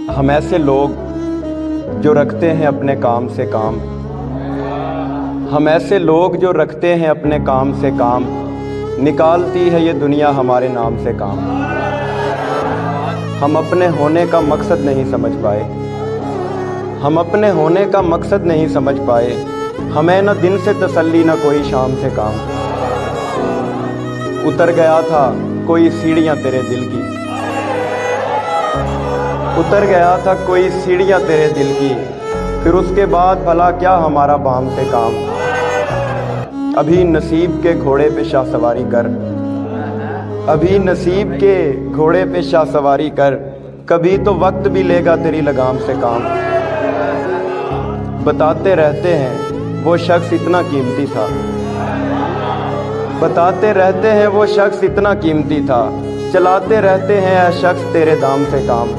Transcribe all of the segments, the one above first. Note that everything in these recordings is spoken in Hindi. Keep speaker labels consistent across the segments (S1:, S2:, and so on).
S1: हम ऐसे लोग जो रखते हैं अपने काम से काम। हम ऐसे लोग जो रखते हैं अपने काम से काम। निकालती है ये दुनिया हमारे नाम से काम। हम अपने होने का मकसद नहीं समझ पाए। हम अपने होने का मकसद नहीं समझ पाए। हमें न दिन से तसल्ली न कोई शाम से काम। उतर गया था कोई सीढ़ियाँ तेरे दिल की। उतर गया था कोई सीढ़ियाँ तेरे दिल की। फिर उसके बाद भला क्या हमारा बाम से काम। अभी नसीब के घोड़े पे शाह सवारी कर। अभी नसीब के घोड़े पे शाह सवारी कर। कभी तो वक्त भी लेगा तेरी लगाम से काम। बताते रहते हैं वो शख्स इतना कीमती था। बताते रहते हैं वो शख्स इतना कीमती था। चलाते रहते हैं ऐ शख्स तेरे दाम से काम।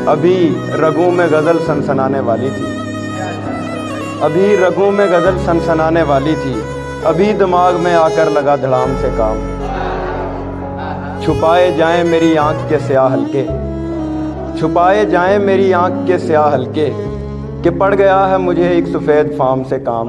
S1: अभी रगों में गज़ल सनसनाने वाली थी। अभी रगों में गज़ल सनसनाने वाली थी। अभी दिमाग में आकर लगा धड़ाम से काम। छुपाए जाएं मेरी आँख के स्याह हल्के। छुपाए जाएं मेरी आँख के स्याह हल्के कि पड़ गया है मुझे एक सफ़ेद फार्म से काम।